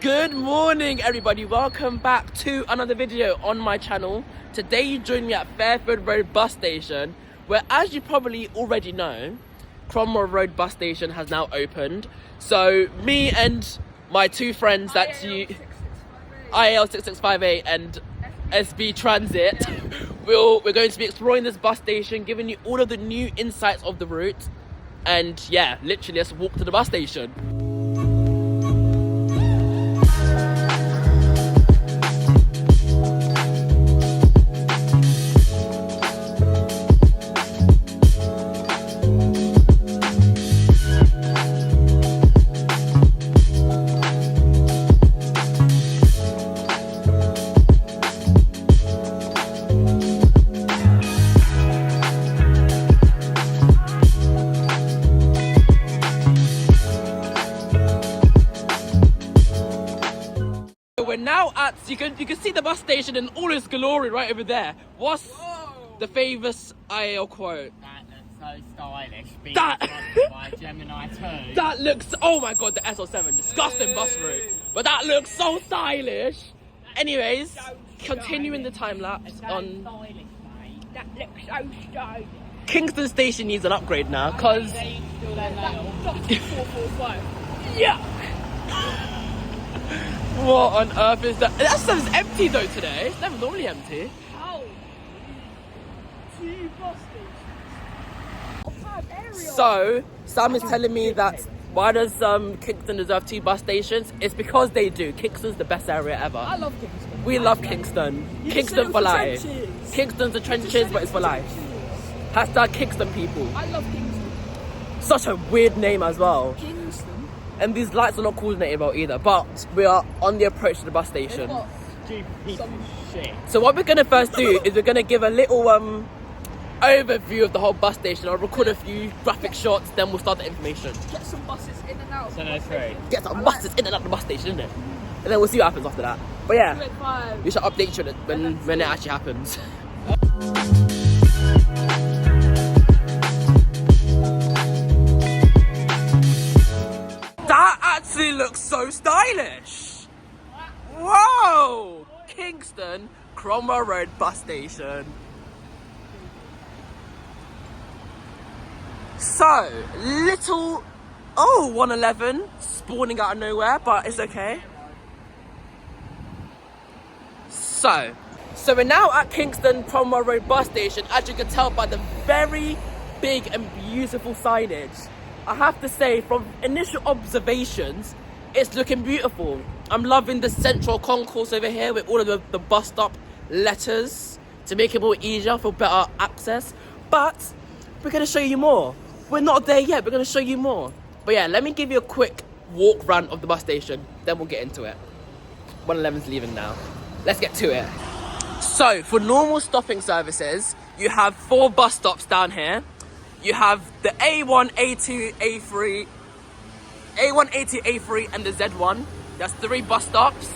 Good morning everybody, welcome back to another video on my channel. Today you join me at Fairfield Road Bus Station, where, as you probably already know, Cromwell Road Bus Station has now opened. So me and my two friends, that's you, IL6658 and SB Transit, we're going to be exploring this bus station, giving you all of the new insights of the route. And yeah, literally let's walk to the bus station. We're now at, you can see the bus station in all its glory right over there. What's the famous IL quote? That looks so stylish, being That- sponsored by Gemini 2. That looks, oh my god, the SL7, disgusting bus route. But that looks so stylish. Anyways, continuing the time lapse on... Stylish, mate. That looks so stylish. Kingston Station needs an upgrade now, because... Still there now. That's 445. Yeah! What on earth is that? That stuff's empty though today. It's never normally empty. How? 2 bus stations. So, Sam is telling me that why does Kingston deserve 2 bus stations? It's because they do. Kingston's the best area ever. I love Kingston. We love Kingston. Kingston for life. Kingston's the trenches, but it's for life. Hashtag Kingston people. I love Kingston. Such a weird name as well. Kingston. And these lights are not coordinated well either. But we are on the approach to the bus station. Stupid piece of shit. So what we're gonna first do is we're gonna give a little overview of the whole bus station. I'll record a few graphic shots, then we'll start the information. Get some buses in and out. So no 3. Get some buses in and out the bus station, innit? And then we'll see what happens after that. But yeah, 285. we shall update you when it actually happens. That actually looks so stylish. Whoa! Kingston, Cromwell Road Bus Station. So, little, 111 spawning out of nowhere, but it's okay. So we're now at Kingston Cromwell Road Bus Station, as you can tell by the very big and beautiful signage. I have to say, from initial observations, it's looking beautiful. I'm loving the central concourse over here with all of the bus stop letters to make it more easier for better access. But we're going to show you more. We're not there yet, we're going to show you more. But yeah, let me give you a quick walk round of the bus station, then we'll get into it. 111's leaving now. Let's get to it. So, for normal stopping services, you have 4 bus stops down here. You have the A1, A2, A3, A1, A2, A3 and the Z1. That's 3 bus stops.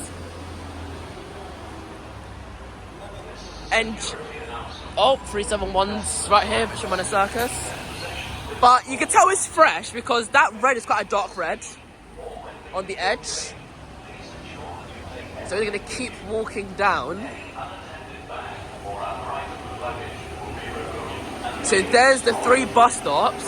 And, 371's right here, Fisherman Circus. But you can tell it's fresh because that red is quite a dark red on the edge. So we're gonna keep walking down. So there's the 3 bus stops.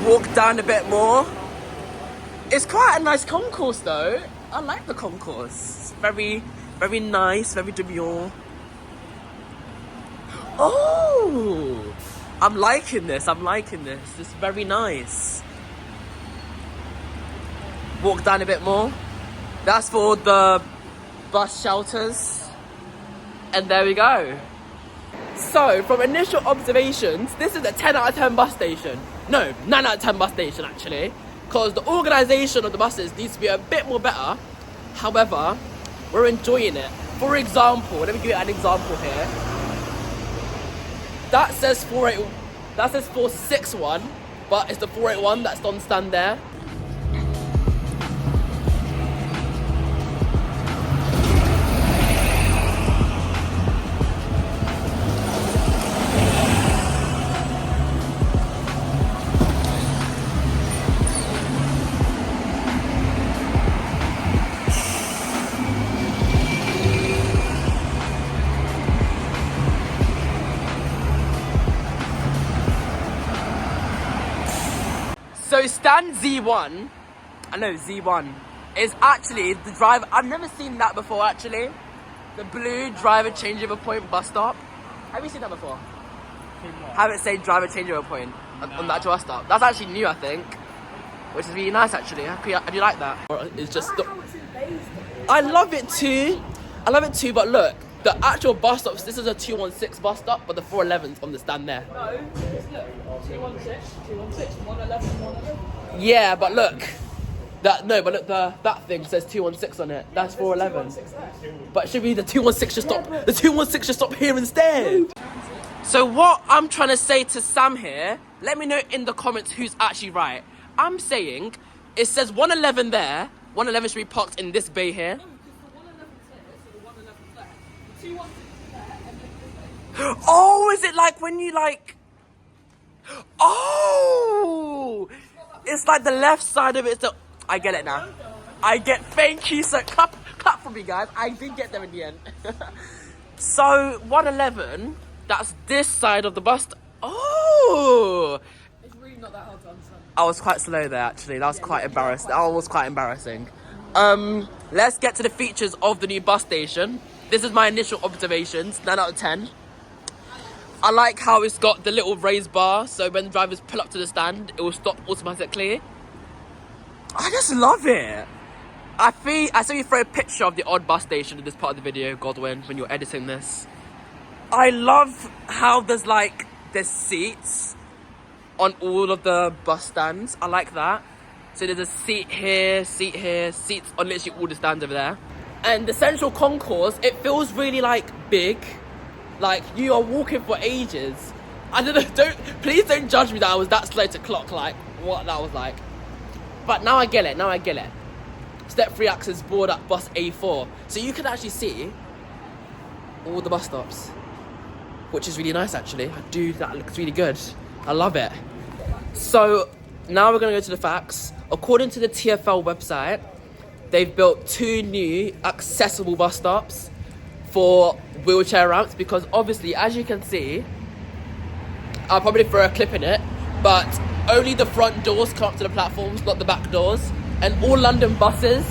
Walk down a bit more. It's quite a nice concourse though. I like the concourse. It's very, very nice, very demure. Oh! I'm liking this. It's very nice. Walk down a bit more. That's for the bus shelters. And there we go. So, from initial observations, this is a 10 out of 10 bus station. No, 9 out of 10 bus station actually. Because the organisation of the buses needs to be a bit more better. However, we're enjoying it. For example, let me give you an example here. That says 461, but it's the 481 that's on stand there. So stand Z1, I know Z1, is actually the driver. I've never seen that before actually. The blue driver changeover point bus stop. Have you seen that before? Have it say driver changeover point on the actual bus stop. That's actually new, I think, which is really nice actually. How do you like that? It's just. I love it too. I love it too. But look, the actual bus stops. This is a 216 bus stop, but the 411's on the stand there. No, just look. 216, 216, 111, 111. Yeah, but look. That thing says 216 on it. That's 411. But it should be the 216 should stop. The 216 should stop here instead. So what I'm trying to say to Sam here, let me know in the comments who's actually right. I'm saying it says 111 there. 111 should be parked in this bay here. No, because the 111's here, so the 111's there. The 216 is there, and then this way. Oh, is it like when you like... Oh! It's like the left side of it. So I get it now. I get... Thank you. So clap for me, guys. I did get them in the end. So 111, that's this side of the bus. Oh! It's really not that hard to understand. I was quite slow there, actually. That was quite embarrassing. That was quite embarrassing. Let's get to the features of the new bus station. This is my initial observations. 9 out of 10. I like how it's got the little raised bar, so when drivers pull up to the stand, it will stop automatically. I just love it. I saw you throw a picture of the odd bus station in this part of the video, Godwin, when you're editing this. I love how there's seats on all of the bus stands. I like that. So there's a seat here, seats on literally all the stands over there. And the central concourse, it feels really big. Like you are walking for ages. I don't know, please don't judge me that I was that slow to clock what that was like. But now I get it, Step 3 access board at bus A4. So you can actually see all the bus stops, which is really nice actually. That looks really good. I love it. So now we're gonna go to the facts. According to the TfL website, they've built 2 new accessible bus stops for wheelchair ramps because obviously, as you can see, I'll probably throw a clip in it, but only the front doors come up to the platforms, not the back doors. And all London buses,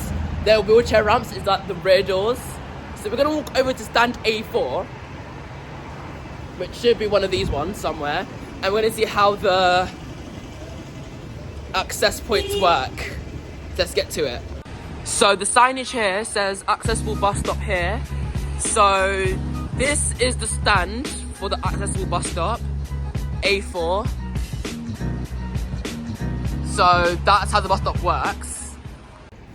their wheelchair ramps is like the rear doors. So we're gonna walk over to stand A4, which should be one of these ones somewhere, and we're gonna see how the access points work. Let's get to it. So the signage here says accessible bus stop here. So this is the stand for the accessible bus stop, A4. So that's how the bus stop works.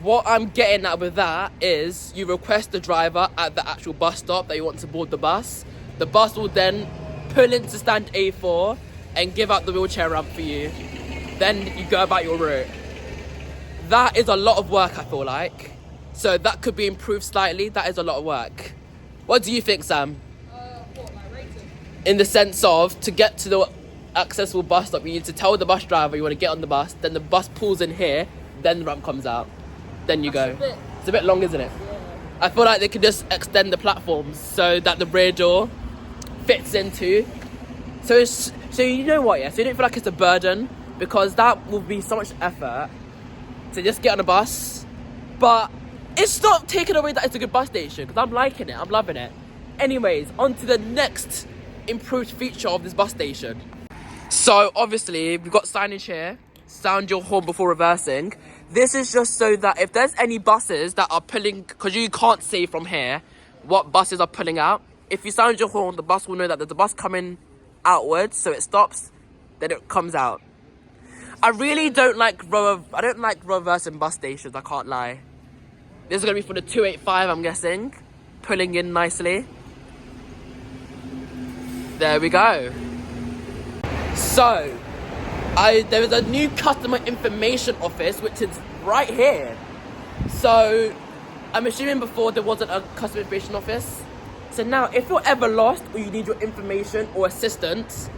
What I'm getting at with that is you request the driver at the actual bus stop that you want to board the bus. The bus will then pull into stand A4 and give out the wheelchair ramp for you. Then you go about your route. That is a lot of work, I feel like. So that could be improved slightly. That is a lot of work. What do you think, Sam? What, like rating? In the sense of, to get to the accessible bus stop, you need to tell the bus driver you want to get on the bus, then the bus pulls in here, then the ramp comes out. Then you go. It's a bit long, isn't it? Yeah. I feel like they could just extend the platforms so that the rear door fits into. So you know what, yeah? So you don't feel like it's a burden, because that will be so much effort to just get on a bus. But it's not taking away that it's a good bus station, because I'm liking it, I'm loving it. Anyways, on to the next improved feature of this bus station. So obviously, we've got signage here. Sound your horn before reversing. This is just so that if there's any buses that are pulling, because you can't see from here what buses are pulling out. If you sound your horn, the bus will know that there's a bus coming outwards, so it stops, then it comes out. I really don't like reversing bus stations, I can't lie. This is going to be for the 285, I'm guessing. Pulling in nicely. There we go. So, there is a new customer information office, which is right here. So, I'm assuming before there wasn't a customer information office. So now, if you're ever lost or you need your information or assistance,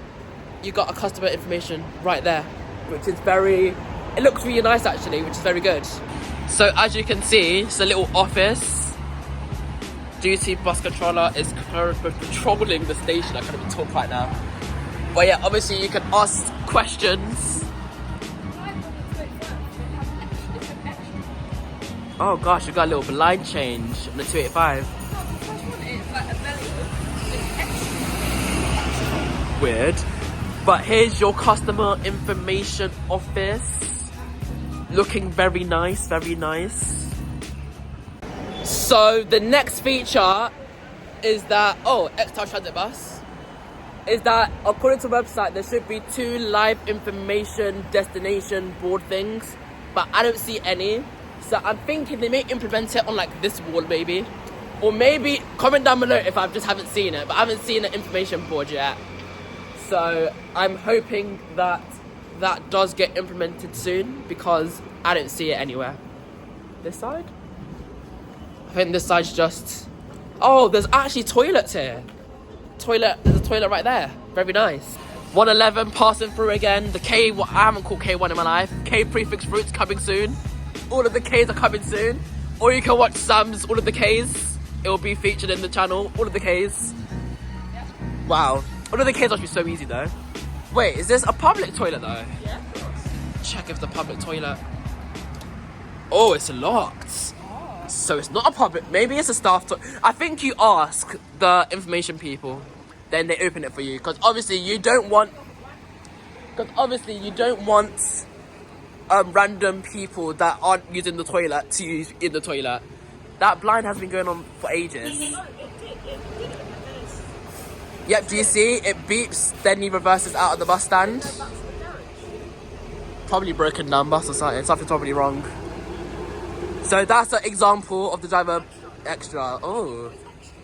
you got a customer information right there, which is it looks really nice actually, which is very good. So as you can see, it's a little office. Duty bus controller is patrolling the station. I can't even talk right now. But yeah, obviously you can ask questions. Oh gosh, you got a little blind change on the 285. No, the first one is like a belly. It's extra. Weird. But here's your customer information office. Looking very nice, very nice. So the next feature is that, X-Town Transit Bus, is that according to the website, there should be 2 live information destination board things, but I don't see any. So I'm thinking they may implement it on like this wall maybe. Or maybe, comment down below if I just haven't seen it, but I haven't seen an information board yet. So I'm hoping that that does get implemented soon because I don't see it anywhere. This side? I think this side's just... Oh, there's actually toilets here. There's a toilet right there. Very nice. 111 passing through again. The K, I haven't called K1 in my life. K prefix routes coming soon. All of the Ks are coming soon. Or you can watch Sam's All of the Ks. It will be featured in the channel. All of the Ks. Wow. All of the Ks must be so easy though. Wait, is this a public toilet though? Yeah, of course. Check if the public toilet. Oh, it's locked. So it's not a public, maybe it's a staff toilet. I think you ask the information people, then they open it for you. Because obviously you don't want random people that aren't using the toilet to use in the toilet. That blind has been going on for ages. Yep, do you see? It beeps, then he reverses out of the bus stand. Probably broken down bus or something. Something's probably wrong. So that's an example of the driver extra. Oh,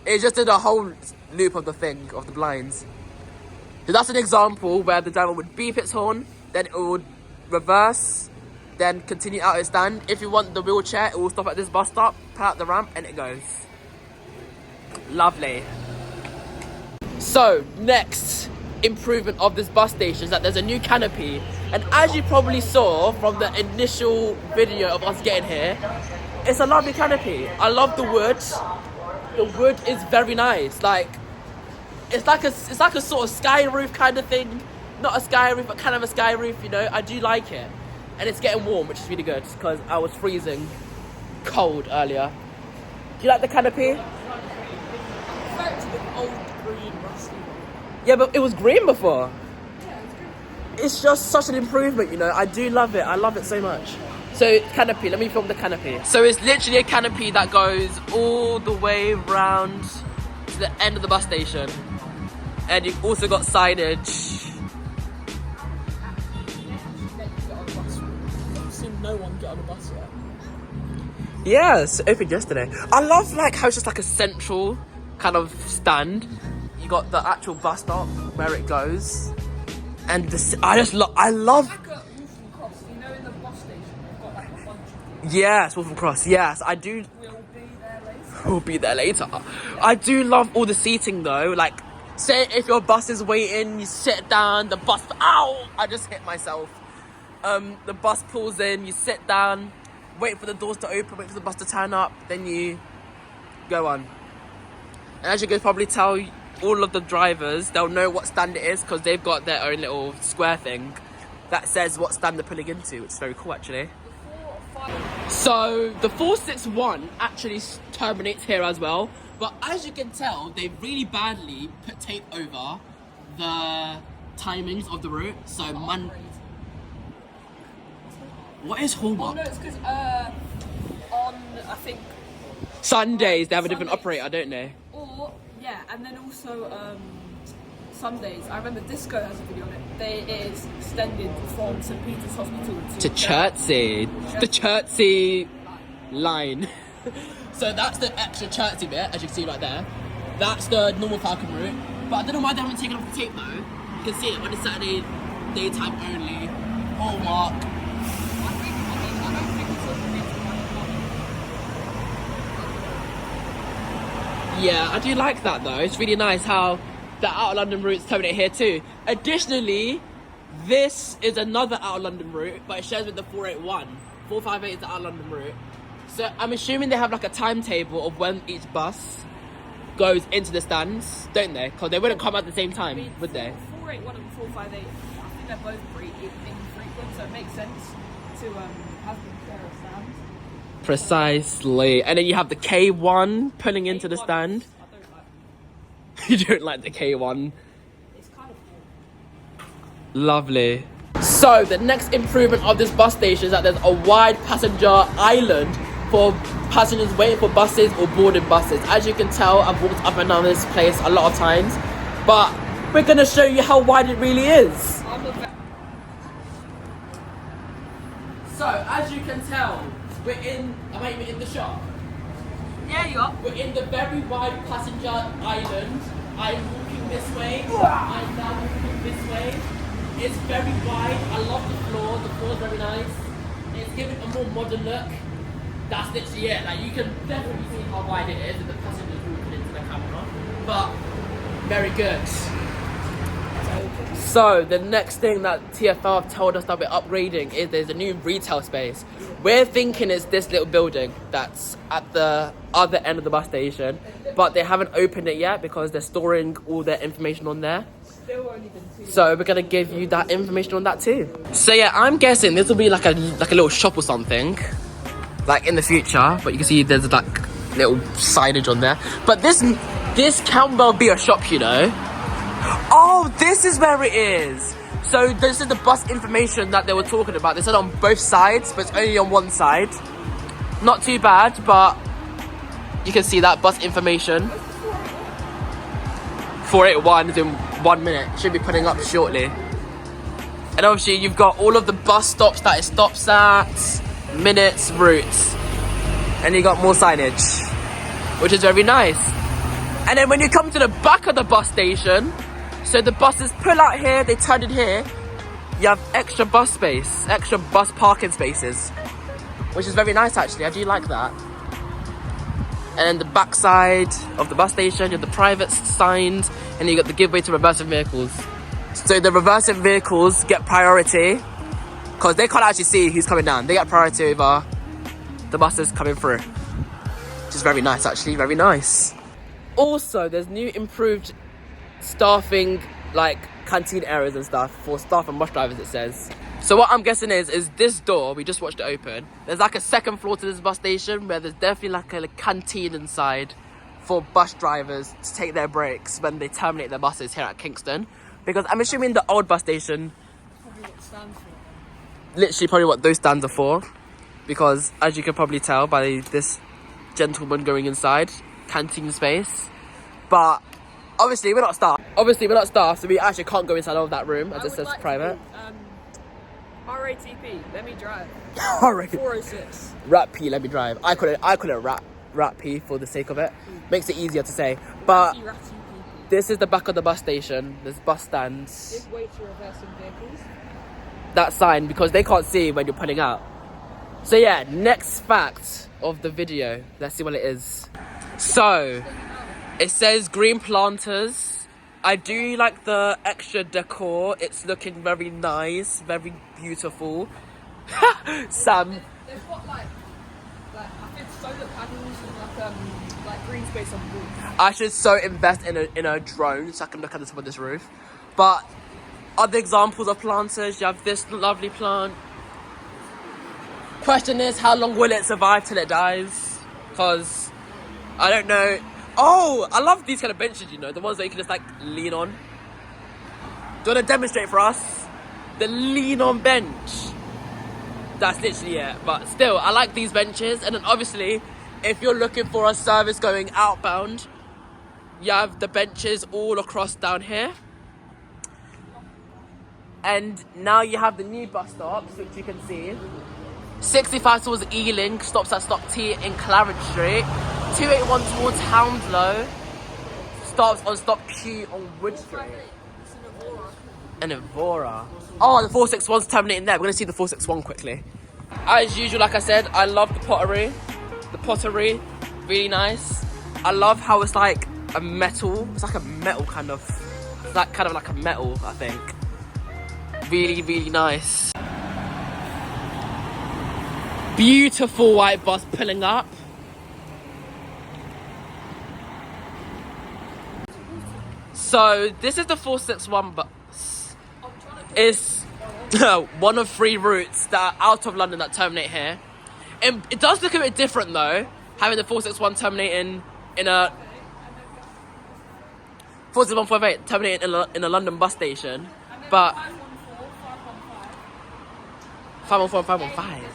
it just did a whole loop of the thing, of the blinds. So that's an example where the driver would beep its horn, then it would reverse, then continue out its stand. If you want the wheelchair, it will stop at this bus stop, pull out the ramp, and it goes. Lovely. So, next improvement of this bus station is that there's a new canopy. And as you probably saw from the initial video of us getting here, it's a lovely canopy. I love the wood. The wood is very nice. Like, it's like a sort of sky roof kind of thing. Not a sky roof, but kind of a sky roof, you know. I do like it. And it's getting warm, which is really good because I was freezing cold earlier. Do you like the canopy? Back to the old green rusty one. Yeah, but it was green before. It's just such an improvement, you know. I do love it. I love it so much. So, canopy. Let me film the canopy. So, it's literally a canopy that goes all the way round to the end of the bus station. And you've also got signage. I've seen no one get on a bus yet. Yeah, it's opened yesterday. I love like how it's just like a central kind of stand. You got the actual bus stop where it goes. And I love... Like at Waltham Cross, you know, in the bus station, they've got like a bunch of... Yes, Waltham Cross, yes, I do... We'll be there later. I do love all the seating though. Like, say if your bus is waiting, you sit down, the bus... Ow! I just hit myself. The bus pulls in, you sit down, wait for the doors to open, wait for the bus to turn up, then you go on. And as you can probably tell, all of the drivers, they'll know what stand it is because they've got their own little square thing that says what stand they're pulling into. It's very cool actually. So the 461 actually terminates here as well, but as you can tell, they really badly put tape over the timings of the route. So what is Oh Hallmark? no, it's because on, I think... Sundays, they have a different operator, don't they? Or, yeah, and then also Sundays. I remember Disco has a video on it. It is extended from St Peter's Hospital To Chertsey. The Chertsey line. So that's the extra Chertsey bit, as you can see right there. That's the normal Falcon route. But I don't know why they haven't taken off the tape though. You can see it on the Saturday daytime only. Hallmark. I don't think it's on the Yeah, I do like that though. It's really nice how the Out of London routes terminate here too. Additionally, this is another Out of London route, but it shares with the 481. 458 is the Out of London route. So I'm assuming they have like a timetable of when each bus goes into the stands, don't they? Because they wouldn't come at the same time, would they? 481 and 458, I think they're both pretty infrequent, so it makes sense to have them share a stand. Precisely. And then you have the K1 pulling into the stand. I don't like it. You don't like the K1. It's kind of cool. Lovely. So the next improvement of this bus station is that there's a wide passenger island for passengers waiting for buses or boarding buses. As you can tell, I've walked up and down this place a lot of times, but we're going to show you how wide it really is. So as you can tell, we're in, am I even in the shop? Yeah, you are. We're in the very wide passenger island. I'm walking this way. I'm now walking this way. It's very wide. I love the floor. The floor is very nice. It's giving a more modern look. That's literally it. Like, you can definitely see how wide it is with the passengers walking into the camera. But very good. So the next thing that TfL have told us that we're upgrading is there's a new retail space. We're thinking it's this little building that's at the other end of the bus station, but they haven't opened it yet because they're storing all their information on there. So we're gonna give you that information on that too. So yeah, I'm guessing this will be like a little shop or something, like in the future. But you can see there's like little signage on there. But this can't well be a shop, you know. Oh, this is where it is. So this is the bus information that they were talking about. They said on both sides, but it's only on one side. Not too bad, but you can see that bus information. 481 is in 1 minute. Should be putting up shortly. And obviously you've got all of the bus stops that it stops at, minutes, routes. And you got more signage, which is very nice. And then when you come to the back of the bus station, so the buses pull out here, they turn in here, you have extra bus space, extra bus parking spaces, which is very nice actually. I do like that. And then the back side of the bus station, you have the private signs, and you got the giveaway to reversing vehicles. So the reversing vehicles get priority because they can't actually see who's coming down. They get priority over the buses coming through, which is very nice actually, very nice. Also, there's new improved staffing, like canteen areas and stuff for staff and bus drivers, it says. So what I'm guessing is this door, we just watched it open. There's like a second floor to this bus station where there's definitely like a canteen inside for bus drivers to take their breaks when they terminate their buses here at Kingston. Because I'm assuming the old bus station, Probably what it stands for. literally probably what those stands are for. Because as you can probably tell by this gentleman going inside, canteen space. But obviously we're not staff. So we actually can't go inside of that room as it says private. RATP, let me drive. Alright. 406. Rat P, let me drive. I call it rat P for the sake of it. Makes it easier to say. But this is the back of the bus station. There's bus stands. Give way to reversing vehicles. That sign, because they can't see when you're pulling out. So yeah, next fact of the video. Let's see what it is. So it says green planters. I do like the extra decor. It's looking very nice, very beautiful. Sam. They've got like I think solar panels and like green space on the roof. I should so invest in a drone so I can look at the top of this roof. But other examples of planters, you have this lovely plant. Question is, how long will it survive till it dies? Because I don't know. Oh, I love these kind of benches, you know, the ones that you can just like lean on. Do you want to demonstrate for us? The lean on bench. That's literally it. But still, I like these benches. And then obviously, if you're looking for a service going outbound, you have the benches all across down here. And now you have the new bus stops, which you can see. 65 towards Ealing, stops at Stop T in Clarence Street. 281 towards Hounslow, stops on Stop Q on Wood Street. And Evora. Oh, the 461's terminating there. We're going to see the 461 quickly. As usual, like I said, I love the pottery. The pottery, really nice. I love how it's like a metal. It's like a metal kind of. It's like kind of like a metal, I think. Really, really nice. Beautiful white bus pulling up. So this is the 461 bus. It's one of 3 routes that are out of London that terminate here. It does look a bit different though, having the 461 terminating in a 46158 terminating in a London bus station, but 514 and 515.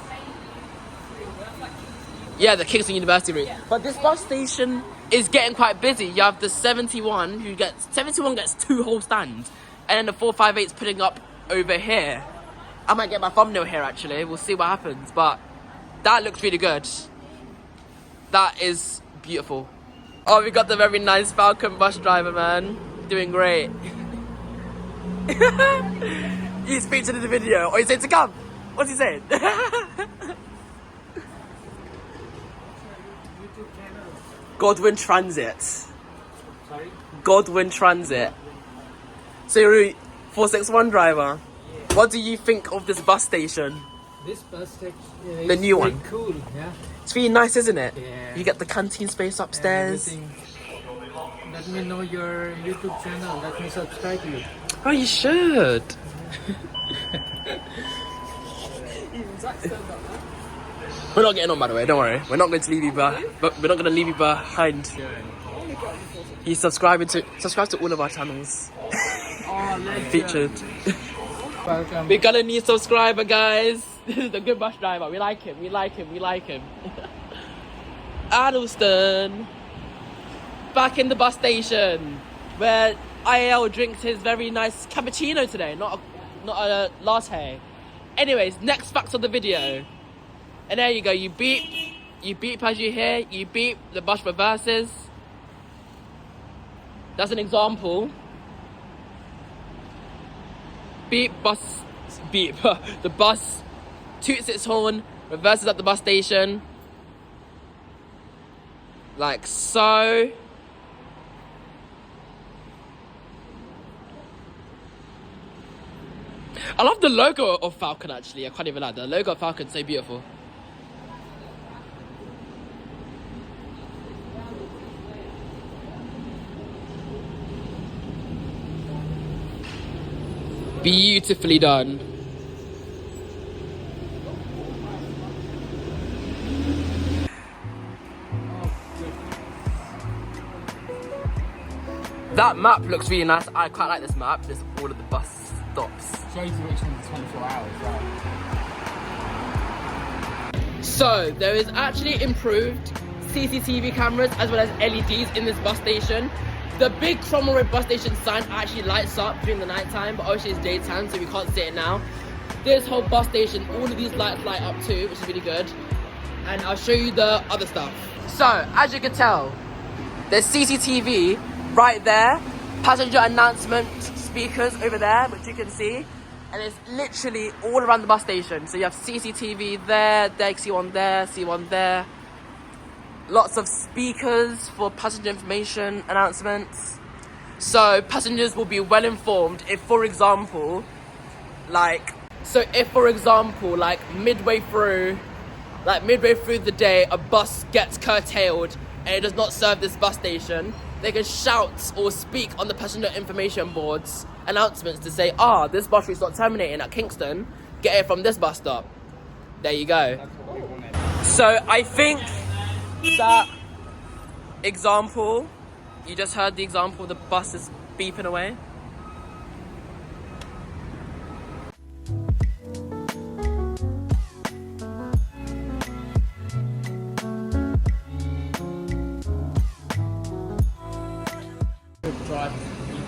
Yeah, the Kingston University route. But this bus station is getting quite busy. You have the 71 gets 2 whole stands, and then the 458's putting up over here. I might get my thumbnail here actually. We'll see what happens, but that looks really good. That is beautiful. Oh, we got the very nice Falcon bus driver, man. Doing great. He's featured in the video. Oh, he said to come. What's he saying? Godwin Transit. Sorry? Godwin Transit. So you're a 461 driver. Yeah. What do you think of this bus station? This bus station The new one. Cool, yeah. It's really nice, isn't it? Yeah. You get the canteen space upstairs. Everything. Let me know your YouTube channel. Let me subscribe you. Oh, you should. Even Zach's turned up now. We're not getting on, by the way. Don't worry. We're not going to leave you behind. But we're not going to leave you behind. He's subscribe to all of our channels. Oh, legend. Featured. Welcome. We got a new subscriber, guys. This is the good bus driver. We like him. We like him. We like him. Addleston. Back in the bus station, where IL drinks his very nice cappuccino today, not a latte. Anyways, next facts of the video. And there you go. You beep as you hear. You beep. The bus reverses. That's an example. Beep, bus, beep. The bus toots its horn, reverses at the bus station. Like so. I love the logo of Falcon actually, I can't even lie. The logo of Falcon's so beautiful. Beautifully done. That map looks really nice. I quite like this map. There's all of the bus stops. Shows you which one's 24 hours, right? So there is actually improved CCTV cameras as well as LEDs in this bus station. The big Cromwell Bus Station sign actually lights up during the night time, but obviously it's daytime, so we can't see it now. This whole bus station, all of these lights light up too, which is really good. And I'll show you the other stuff. So, as you can tell, there's CCTV right there, passenger announcement speakers over there, which you can see. And it's literally all around the bus station. So you have CCTV there, see one there, see one there. Lots of speakers for passenger information announcements. So passengers will be well informed if, for example, midway through the day, a bus gets curtailed and it does not serve this bus station, they can shout or speak on the passenger information boards announcements to say, this bus route's not terminating at Kingston, get it from this bus stop. There you go. So I think that example, you just heard the example, the bus is beeping away.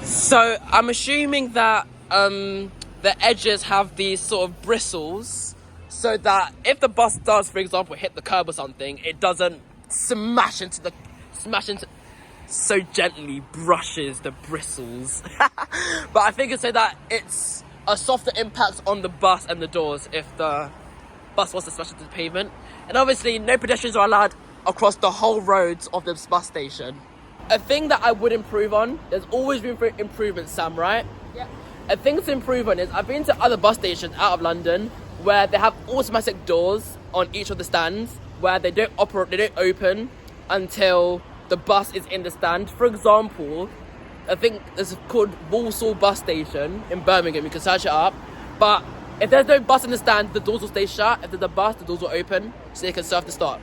So I'm assuming that the edges have these sort of bristles so that if the bus does, for example, hit the curb or something, it doesn't smash into so gently brushes the bristles. But I think it's so that it's a softer impact on the bus and the doors if the bus was to smash into the pavement. And obviously no pedestrians are allowed across the whole roads of this bus station. A thing that I would improve on, there's always room for improvement, Sam, right? Yeah. A thing to improve on is, I've been to other bus stations out of London where they have automatic doors on each of the stands where they don't open until the bus is in the stand. For example, I think it's called Walsall Bus Station in Birmingham, you can search it up. But If there's no bus in the stand, the doors will stay shut. If there's a bus, the doors will open so they can surf the stop.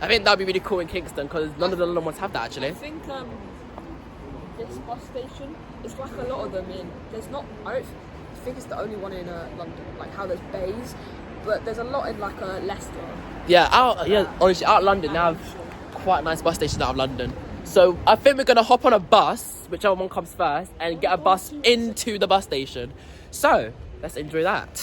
I think that'd be really cool in Kingston because none of the London ones have that actually. I think this bus station is like a lot of them in. There's not. I think it's the only one in London. Like how there's bays, but there's a lot in like Leicester. Yeah, honestly, out London, they have quite nice bus stations out of London. So I think we're gonna hop on a bus, whichever one comes first, and get a bus into the bus station. So let's enjoy that.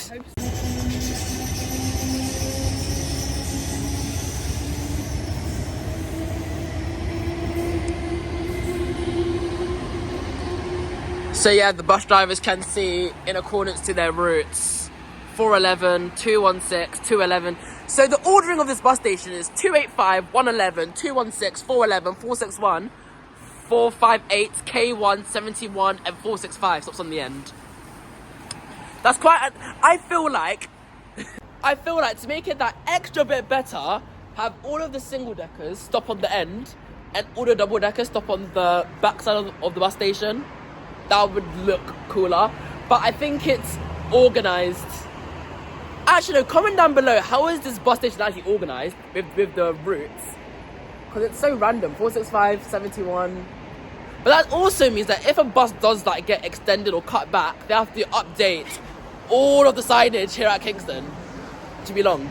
So yeah, the bus drivers can see in accordance to their routes 411, 216, 211. So the ordering of this bus station is 285, 111, 216, 411, 461, 458, K1, 71 and 465 stops on the end. That's quite I feel like to make it that extra bit better, have all of the single deckers stop on the end and all the double deckers stop on the back side of the bus station. That would look cooler, but I think it's organised. Actually, no, comment down below, how is this bus station actually organised with the routes? Because it's so random, 465, 71. But that also means that if a bus does like get extended or cut back, they have to update all of the signage here at Kingston to be long.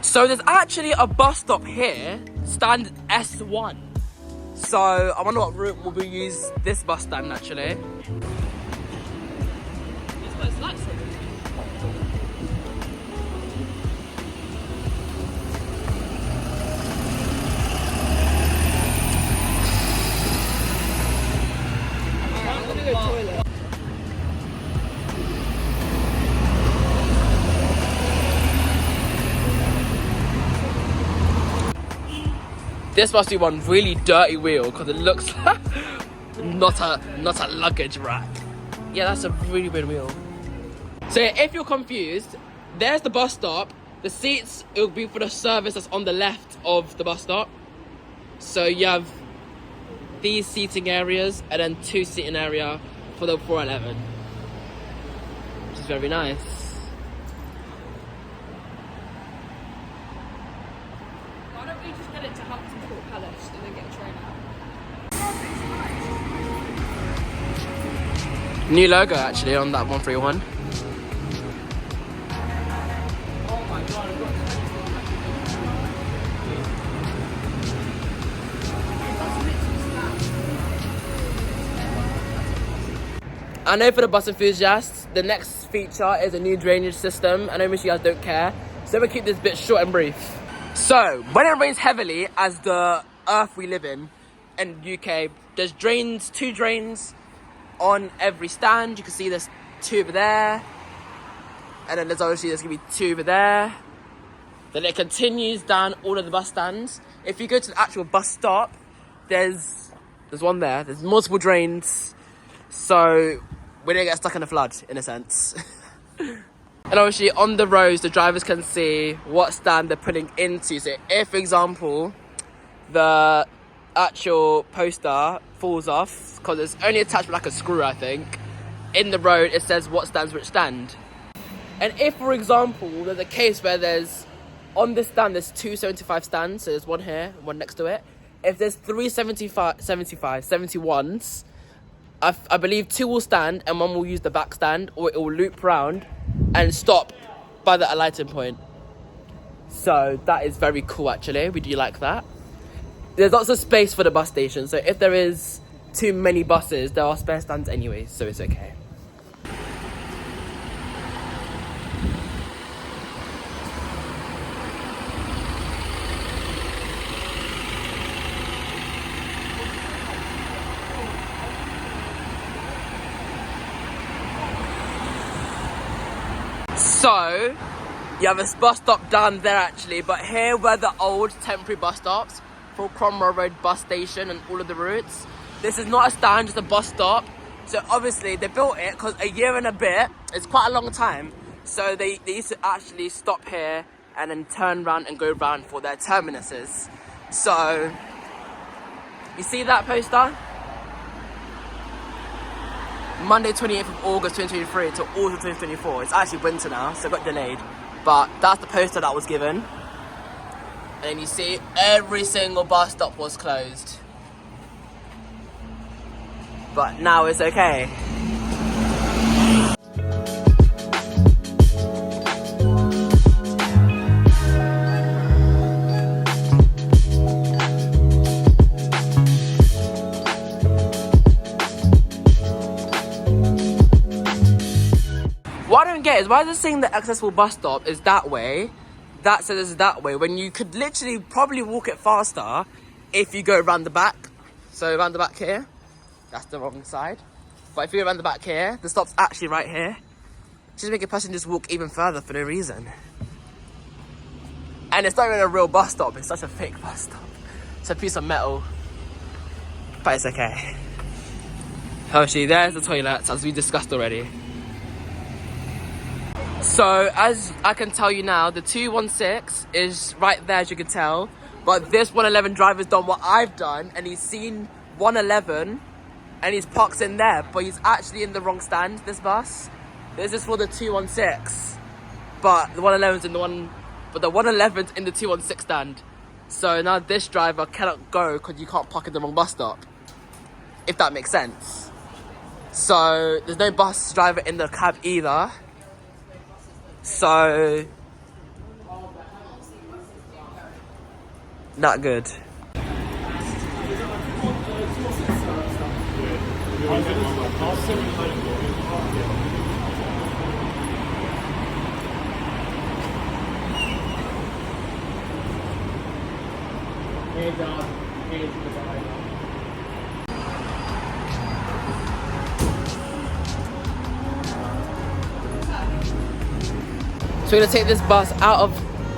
So there's actually a bus stop here, stand S1. So I wonder what route will we use this bus stand actually. This must be one really dirty wheel because it looks not a luggage rack. Yeah, that's a really weird wheel. So if you're confused, there's the bus stop. The seats, it will be for the service that's on the left of the bus stop. So you have these seating areas and then 2 seating area for the 411, which is very nice. Why don't we just get it to Hampton Court Palace and then get a train out? New logo actually on that 131. Oh my god, I know for the bus enthusiasts, the next feature is a new drainage system. I know most of you guys don't care, so we'll keep this bit short and brief. So, when it rains heavily, as the earth we live in UK, there's 2 drains on every stand. You can see there's 2 over there, and then there's gonna be 2 over there. Then it continues down all of the bus stands. If you go to the actual bus stop, there's one there. There's multiple drains, so we don't get stuck in a flood, in a sense. And obviously on the roads, the drivers can see what stand they're pulling into. So if, for example, the actual poster falls off, because it's only attached with like a screw, I think, in the road it says what stands which stand. And if, for example, there's a case where on this stand there's 2 75 stands, so there's one here, one next to it. If there's 3 71s, I believe 2 will stand and 1 will use the back stand, or it will loop round and stop by the alighting point. So that is very cool actually, we do like that. There's lots of space for the bus station, so if there is too many buses, there are spare stands anyway, so it's okay. So, you have a bus stop down there actually, but here were the old temporary bus stops for Cromwell Road Bus Station and all of the routes. This is not a stand, just a bus stop. So obviously they built it because a year and a bit is quite a long time. So they used to actually stop here and then turn around and go round for their terminuses. So, you see that poster? Monday 28th of August 2023 to autumn 2024. It's actually winter now, so it got delayed. But that's the poster that was given. And you see, every single bus stop was closed. But now it's okay. What I don't get is, why is it saying the accessible bus stop is that way? That says it's that way, when you could literally probably walk it faster if you go around the back. So around the back here, that's the wrong side. But if you go around the back here, the stop's actually right here. Just making passengers walk even further for no reason. And it's not even a real bus stop, it's such a fake bus stop. It's a piece of metal, but it's okay. Actually, there's the toilets, as we discussed already. So, as I can tell you now, the 216 is right there, as you can tell. But this 111 driver's done what I've done, and he's seen 111, and he's parked in there. But he's actually in the wrong stand, this bus. This is for the 216. But the 111's in the one... But the 111's in the 216 stand. So now this driver cannot go because you can't park in the wrong bus stop. If that makes sense. So, there's no bus driver in the cab either. So, not good. So we're gonna take this bus out of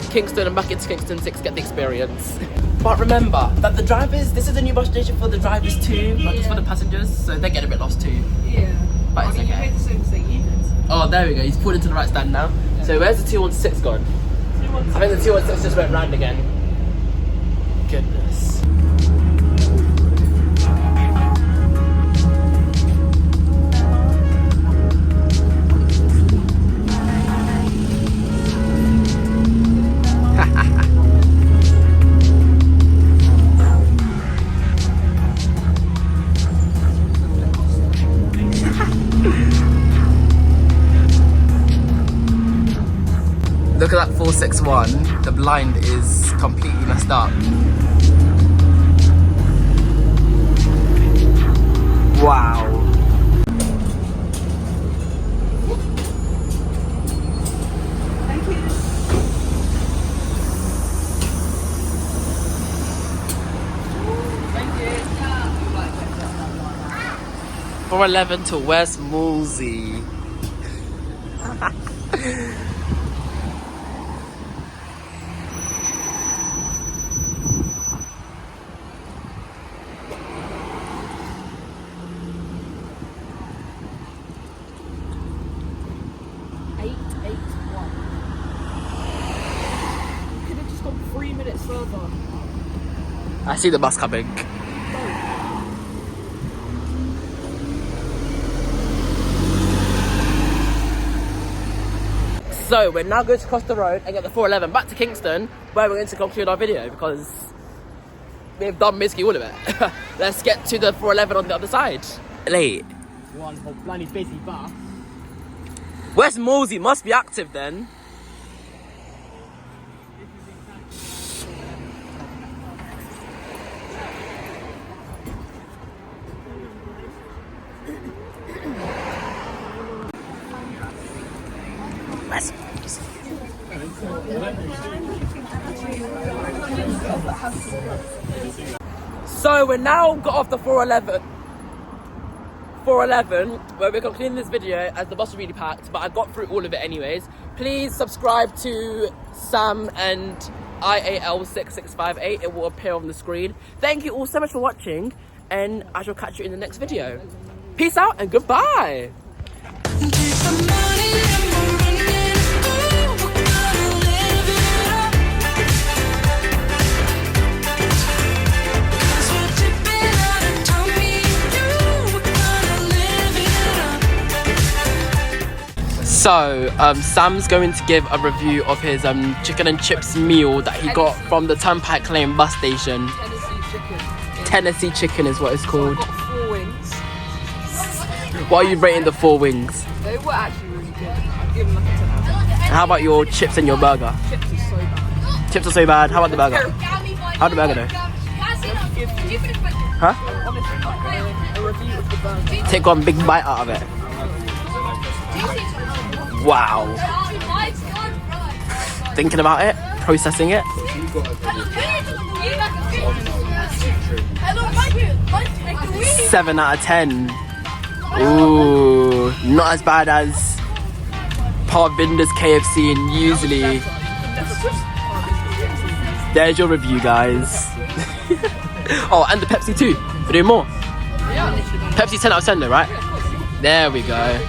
Kingston and back into Kingston to get the experience. But remember that the drivers, this is a new bus station for the drivers too, not just for the passengers, so they get a bit lost too. Yeah. But it's okay. You paid the same thing you did. Oh, there we go, he's pulled into the right stand now. Yeah. So where's the 216 gone? 216. I think the 216 just went round again. Goodness. Look at that 461, the blind is completely messed up. Wow. Thank you. 411 to West Moolsey. I see the bus coming. So we're now going to cross the road and get the 411 back to Kingston, where we're going to conclude our video because we've done basically all of it. Let's get to the 411 on the other side. Late. One for bloody busy bus. West Moolsey must be active then. So we're now got off the 411, where we're concluding this video as the bus is really packed, but I got through all of it anyways. Please subscribe to Sam and IAL6658, it will appear on the screen. Thank you all so much for watching, and I shall catch you in the next video. Peace out and goodbye. So, Sam's going to give a review of his chicken and chips meal that he got from the Turnpike Lane bus station. Tennessee chicken. Tennessee chicken is what it's called. I got 4 wings. What are you rating the 4 wings? They were actually really good. I'd give them like a 10 out of 10. And how about your chips and your burger? Chips are so bad. Chips are so bad. How about the burger? How'd the burger do? Huh? Honestly, like a review of the burger. Take one big bite out of it. Wow. Thinking about it, processing it. 7 out of 10. Ooh, not as bad as Parvinder's KFC and usually. There's your review, guys. Oh, and the Pepsi too. We're doing more. Pepsi 10 out of 10 though, right? There we go.